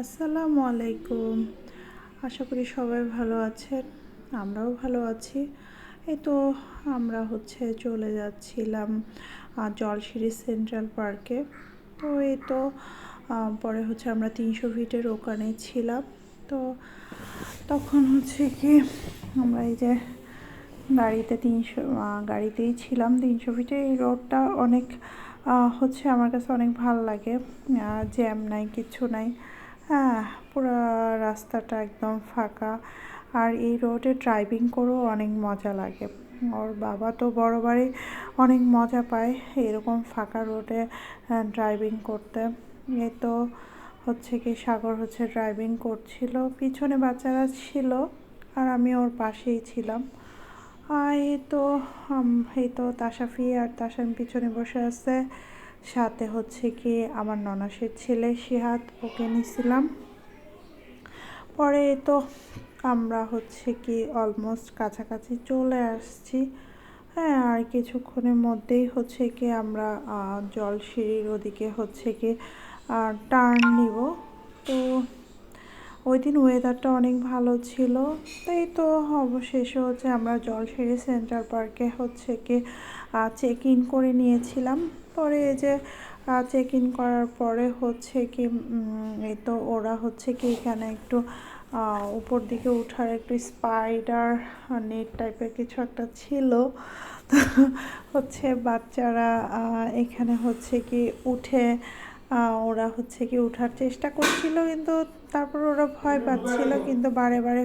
আসসালামু আলাইকুম। আশা করি সবাই ভালো আছেন। আমরাও ভালো আছি। এই তো আমরা চলে যাচ্ছিলাম জলশিরি সেন্ট্রাল পার্কে। তো এই তো পরে আমরা 300 ফিটের ওখানে ছিলাম। তো তখন কি আমরা এই যে গাড়িতেই ছিলাম 300 ফিটে। এই রোডটা অনেক আমার কাছে অনেক ভালো লাগে। জ্যাম নাই, কিছু নাই। হ্যাঁ, পুরো রাস্তাটা একদম ফাঁকা। আর এই রোডে ড্রাইভিং করেও অনেক মজা লাগে। ওর বাবা তো বরাবরই অনেক মজা পায় এরকম ফাঁকা রোডে ড্রাইভিং করতে। এই তো সাগর ড্রাইভিং করছিল, পিছনে বাচ্চারা ছিল আর আমি ওর পাশেই ছিলাম। এই তো তাসাফি আর তাসান পিছনে বসে আছে, সাথে আমার ননাসের ছেলে সিহাত, ওকে নিছিলাম। পরে এই তো আমরা অলমোস্ট কাছাকাছি চলে আসছি। হ্যাঁ, আর কিছুক্ষণের মধ্যেই আমরা জলশিরির ওদিকে টার্ন নিব। তো ওই দিন ওয়েদারটা অনেক ভালো ছিল। তাই তো অবশেষে আমরা জলশিরি সেন্ট্রাল পার্কে চেক ইন করে নিয়েছিলাম। পরে এই যে চেক ইন করার পরে এই তো ওরা এখানে একটু উপর দিকে ওঠার একটু স্পাইডার নেট টাইপের কিছু একটা ছিল। তো বাচ্চারা এখানে উঠে ওরা উঠার চেষ্টা করছিল, কিন্তু তারপর ওরা ভয় পাচ্ছিল, কিন্তু বারে বারে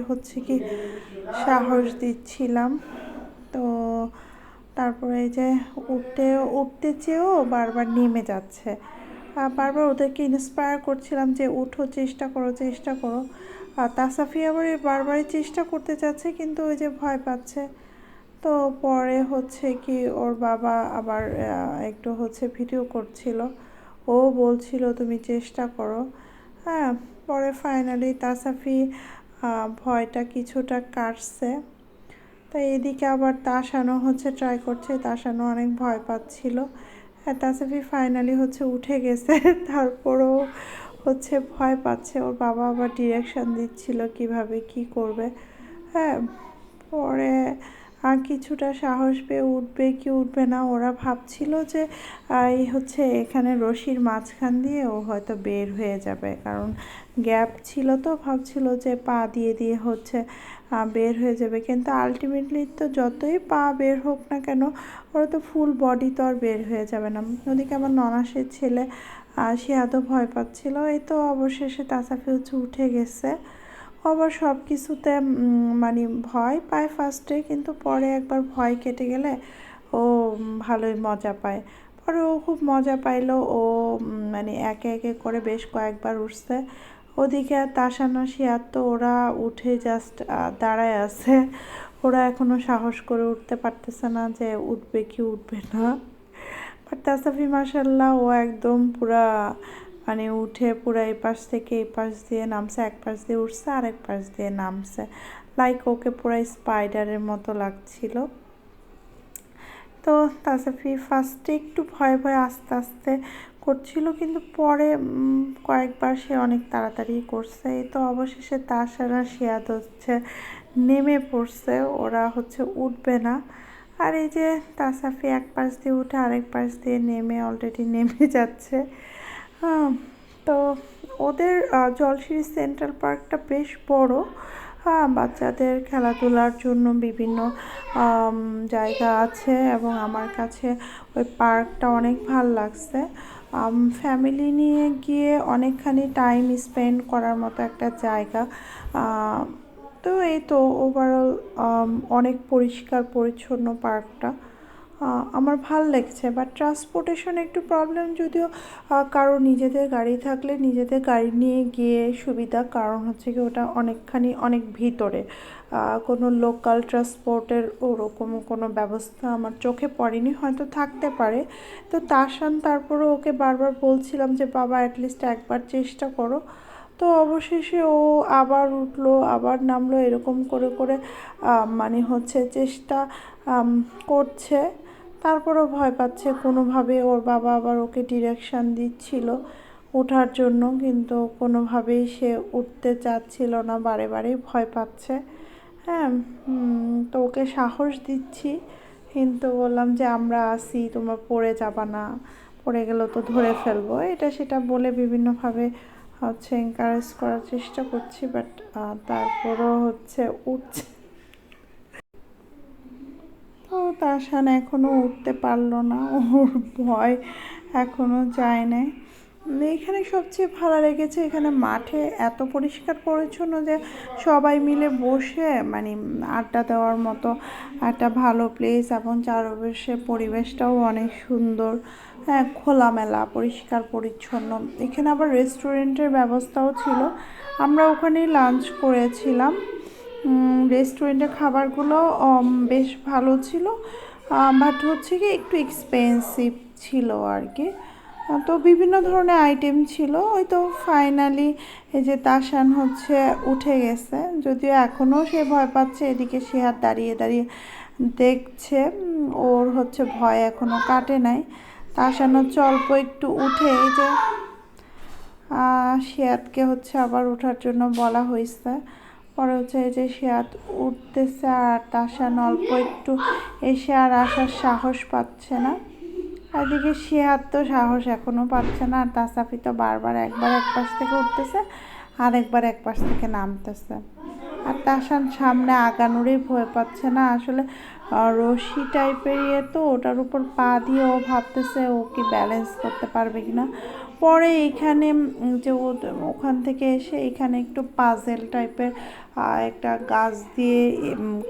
সাহস দিচ্ছিলাম। তো তারপরে এই যে উঠতে চেয়েও বারবার নেমে যাচ্ছে। বারবার ওদেরকে ইন্সপায়ার করছিলাম যে উঠো, চেষ্টা করো, চেষ্টা করো। আর তাসাফি আবার বারবারই চেষ্টা করতে চাচ্ছে, কিন্তু ওই যে ভয় পাচ্ছে। তো পরে ওর বাবা আবার একটু ভিডিও করছিল, ও বলছিল তুমি চেষ্টা করো। হ্যাঁ, পরে ফাইনালি তাসাফি ভয়টা কিছুটা কাটছে। তাই এদিকে আবার তাসানো ট্রাই করছে, তাসানো অনেক ভয় পাচ্ছিল। হ্যাঁ, তাসাফি ফাইনালি উঠে গেছে। তারপরও ভয় পাচ্ছে, ওর বাবা আবার ডিরেকশন দিচ্ছিল কিভাবে কি করবে। হ্যাঁ, পরে কিছুটা সাহস পেয়ে উঠবে কি উঠবে না, ওরা ভাবছিল যে এই এখানে রশির মাঝখান দিয়ে ও হয়তো বের হয়ে যাবে, কারণ গ্যাপ ছিল। তো ভাবছিল যে পা দিয়ে দিয়ে বের হয়ে যাবে, কিন্তু আলটিমেটলি তো যতই পা বের হোক না কেন, ওরা তো ফুল বডি তো আর বের হয়ে যাবে না। ওদিকে আমার ননাসের ছেলে সে এত ভয় পাচ্ছিল। এই তো অবশেষে তাসাফি উঠে গেছে। আবার সব কিছুতে মানে ভয় পায় ফার্স্টে, কিন্তু পরে একবার ভয় কেটে গেলে ও ভালোই মজা পায়। পরে ও খুব মজা পাইলো। ও মানে একে একে করে বেশ কয়েকবার উঠছে। ওদিকে তাসানা শিয়ার তো ওরা উঠে জাস্ট দাঁড়ায় আছে। ওরা এখনও সাহস করে উঠতে পারতেছে না যে উঠবে কি উঠবে না। বাট তাসাফি মাশাল্লাহ ও একদম পুরা মানে উঠে পুরা এই পাশ থেকে এই পাশ দিয়ে নামছে, এক পাশ দিয়ে উঠছে আর এক পাশ দিয়ে নামছে, লাইক ওকে পুরা স্পাইডারের মতো লাগছিল। তো তাসাফি ফার্স্টে একটু ভয়ে ভয়ে আস্তে আস্তে করছিল, কিন্তু পরে কয়েকবার সে অনেক তাড়াতাড়ি করছে। এই তো অবশেষে তাসারা শিয়াদ নেমে পড়ছে, ওরা উঠবে না। আর এই যে তাসাফি এক পাশ দিয়ে উঠে আরেক পাশ দিয়ে নেমে অলরেডি নেমে যাচ্ছে। তো ওদের জলশিরি সেন্ট্রাল পার্কটা বেশ বড়। বাচ্চাদের খেলাধুলার জন্য বিভিন্ন জায়গা আছে, এবং আমার কাছে ওই পার্কটা অনেক ভালো লাগছে। ফ্যামিলি নিয়ে গিয়ে অনেকখানি টাইম স্পেন্ড করার মতো একটা জায়গা। তো এই তো ওভারঅল অনেক পরিষ্কার পরিচ্ছন্ন পার্কটা, আমার ভাল লেগেছে। বাট ট্রান্সপোর্টেশন একটু প্রবলেম, যদিও কারো নিজেদের গাড়ি থাকলে নিজেদের গাড়ি নিয়ে গিয়ে সুবিধা, কারণ কি ওটা অনেক ভিতরে, কোনো লোকাল ট্রান্সপোর্টের ওরকম কোনো ব্যবস্থা আমার চোখে পড়েনি, হয়তো থাকতে পারে। তো তারপরে ওকে বারবার বলছিলাম যে বাবা অ্যাটলিস্ট একবার চেষ্টা করো। তো অবশেষে ও আবার উঠলো আবার নামলো, এরকম করে করে মানে চেষ্টা করছে। তারপরও ভয় পাচ্ছে কোনোভাবে, ওর বাবা আবার ওকে ডিরেকশান দিচ্ছিল। ওঠার জন্য, কিন্তু কোনোভাবেই সে উঠতে চাচ্ছিল না, বারে বারে ভয় পাচ্ছে। হ্যাঁ, তো ওকে সাহস দিচ্ছি, কিন্তু বললাম যে আমরা আছি, তোমরা পড়ে যাবা না, পড়ে গেলেও তো ধরে ফেলবো, এটা সেটা বলে বিভিন্নভাবে হচ্ছে এনকারেজ করার চেষ্টা করছি, বাট তারপরও হচ্ছে উঠছে। তো তাসান এখনও উঠতে পারলো না, ওর ভয় এখনও যায় নাই। এখানে সবচেয়ে ভালো লেগেছে, এখানে মাঠে এত পরিষ্কার পরিচ্ছন্ন যে সবাই মিলে বসে মানে আড্ডা দেওয়ার মতো একটা ভালো প্লেস, এবং চারপাশে পরিবেশটাও অনেক সুন্দর। হ্যাঁ, খোলামেলা, পরিষ্কার পরিচ্ছন্ন। এখানে আবার রেস্টুরেন্টের ব্যবস্থাও ছিল, আমরা ওখানেই লাঞ্চ করেছিলাম। রেস্টুরেন্টের খাবারগুলো বেশ ভালো ছিল, বাট হচ্ছে কি একটু এক্সপেন্সিভ ছিল আর কি। তো বিভিন্ন ধরনের আইটেম ছিল। ওই তো ফাইনালি এই যে তাসান হচ্ছে উঠে গেছে, যদিও এখনও সে ভয় পাচ্ছে, এদিকে সে হাত দাঁড়িয়ে দাঁড়িয়ে দেখছে, ওর হচ্ছে ভয় এখনও কাটে নাই। তাসান হচ্ছে অল্প একটু উঠে এই যে শিয়াতকে হচ্ছে আবার ওঠার জন্য বলা হয়েছে। পরে হচ্ছে এই যে শিয়াত উঠতেছে, আর তাসান অল্প একটু এসে আর আসার সাহস পাচ্ছে না। এদিকে শিহাত তো সাহস এখনও পাচ্ছে না, আর তাসাফি তো বারবার একবার এক পাশ থেকে উঠতেছে, আরেকবার এক পাশ থেকে নামতেছে। আর তাসান সামনে আগানোরই ভয় পাচ্ছে না, আসলে রশি টাইপের ইয়ে তো, ওটার উপর পা দিয়ে ও ভাবতেছে ও কি ব্যালেন্স করতে পারবে কিনা। পরে এইখানে যে ওখান থেকে এসে এখানে একটু পাজেল টাইপের একটা গাছ দিয়ে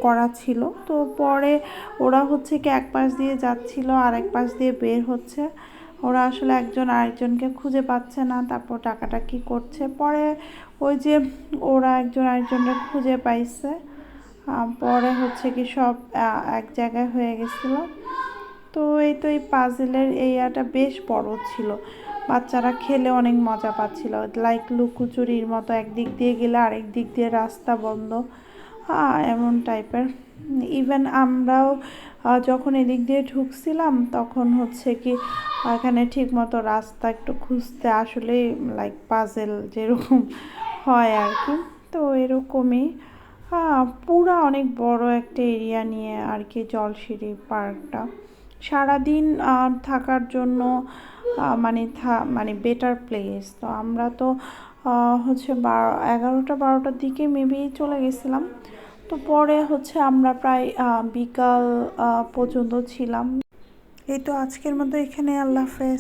করা ছিল, তো পরে ওরা হচ্ছে কি এক পাশ দিয়ে যাচ্ছিল আর এক পাশ দিয়ে বের হচ্ছে, ওরা আসলে একজন আরেকজনকে খুঁজে পাচ্ছে না, তারপর টাকাটা কি করছে। পরে ওই যে ওরা একজন আরেকজনকে খুঁজে পাইছে, পরে হচ্ছে কি সব এক জায়গায় হয়ে গেছিলো। তো এই তো এই পাজেলের এরিয়াটা বেশ বড় ছিল, বাচ্চারা খেলে অনেক মজা পাচ্ছিল, লাইক লুকোচুরির মতো, একদিক দিয়ে গেলে আরেক দিক দিয়ে রাস্তা বন্ধ, এমন টাইপের। ইভেন আমরাও যখন এদিক দিয়ে ঢুকছিলাম তখন হচ্ছে কি এখানে ঠিক মতো রাস্তা একটু খুঁজতে আসলে লাইক পাজেল যেরকম হয় আর কি, তো এরকমই। পুরা অনেক বড় একটা এরিয়া নিয়ে আর কি জলশিরি পার্কটা। সারাদিন থাকার জন্য মানে বেটার প্লেস। তো আমরা তো হচ্ছে 11টা-12টার দিকে মেবি চলে গেছিলাম, তো পরে হচ্ছে আমরা প্রায় বিকাল পর্যন্ত ছিলাম। এই তো আজকের মতো এখানে, আল্লাহ হাফেজ।